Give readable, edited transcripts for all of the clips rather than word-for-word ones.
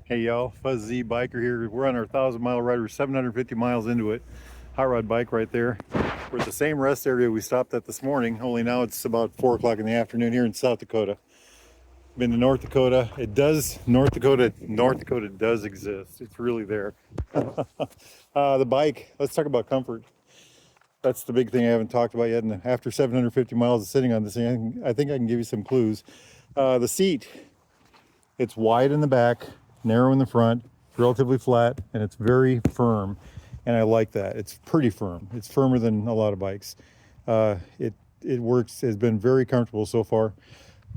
Hey y'all, Fuzzy Biker here. We're on our 1,000-mile ride. We're 750 miles into it. Hot rod bike right there. We're at the same rest area we stopped at this morning, only now it's about 4 o'clock in the afternoon here in South Dakota. Been to North Dakota. North Dakota does exist. It's really there. The bike, let's talk about comfort. That's the big thing I haven't talked about yet. And after 750 miles of sitting on this thing, I think I can give you some clues. The seat, it's wide in the back, narrow in the front, relatively flat, and it's very firm. And I like that. It's pretty firm. It's firmer than a lot of bikes. It works, has been very comfortable so far.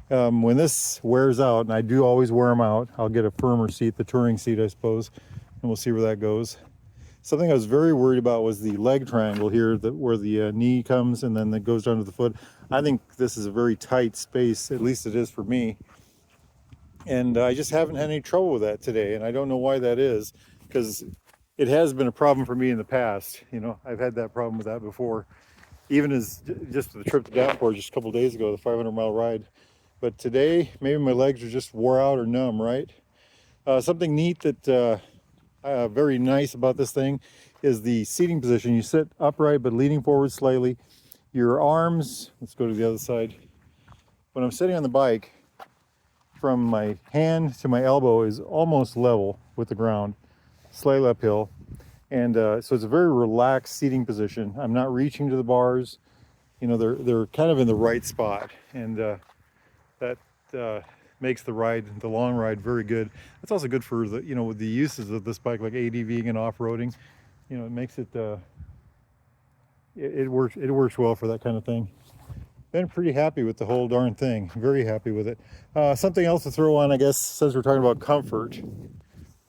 When this wears out, and I do always wear them out, I'll get a firmer seat, the touring seat, I suppose, and we'll see where that goes. Something I was very worried about was the leg triangle here, where the knee comes and then it goes down to the foot. I think this is a very tight space, at least it is for me. And I just haven't had any trouble with that today, and I don't know why that is, because it has been a problem for me in the past. You know, I've had that problem with that before, even as just the trip to Downport just a couple days ago, the 500-mile ride. But today, maybe my legs are just wore out or numb, right? Something neat that very nice about this thing is the seating position. You sit upright but leaning forward slightly. Your arms, let's go to the other side. When I'm sitting on the bike, from my hand to my elbow is almost level with the ground, slightly uphill. And so it's a very relaxed seating position. I'm not reaching to the bars. You know, they're kind of in the right spot. And that makes the long ride very good. It's also good for the, with the uses of this bike, like ADVing and off-roading. You know, it makes it, it works well for that kind of thing. Been pretty happy with the whole darn thing. Very happy with it. Something else to throw on, I guess, since we're talking about comfort.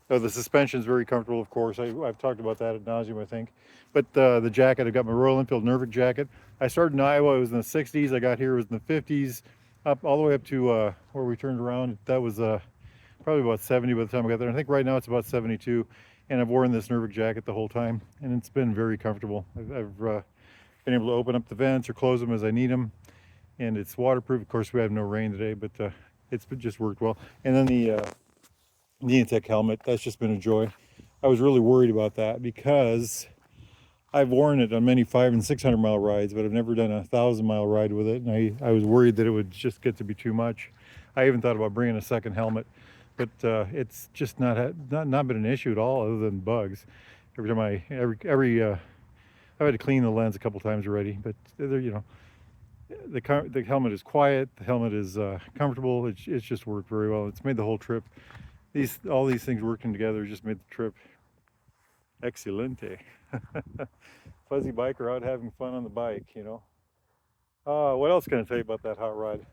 The suspension is very comfortable, of course. I've talked about that ad nauseum, I think. But the jacket, I've got my Royal Enfield Norfolk jacket. I started in Iowa, it was in the 60s. I got here, it was in the 50s, up all the way up to where we turned around. That was probably about 70 by the time I got there. I think right now it's about 72. And I've worn this Norfolk jacket the whole time, and it's been very comfortable. I've been able to open up the vents or close them as I need them. And it's waterproof. Of course, we have no rain today, but it's just worked well. And then the Neotech helmet, that's just been a joy. I was really worried about that because I've worn it on many 500 and 600 mile rides, but I've never done a 1,000-mile ride with it. And I was worried that it would just get to be too much. I even thought about bringing a second helmet, but it's just not been an issue at all, other than bugs. Every time I've had to clean the lens a couple times already, but they're, the helmet is quiet, the helmet is comfortable. It's just worked very well. It's made the whole trip, all these things working together just made the trip excelente. Fuzzy biker out having fun on the bike, what else can I tell you about that hot rod?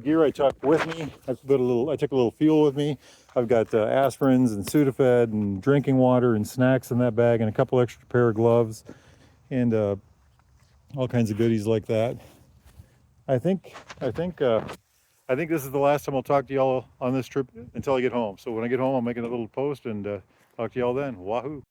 Gear I took with me, I took a little fuel with me. I've got aspirins and Sudafed and drinking water and snacks in that bag, and a couple extra pair of gloves, and all kinds of goodies like that. I think this is the last time I'll talk to y'all on this trip until I get home. So when I get home, I'll make a little post and talk to y'all then. Wahoo!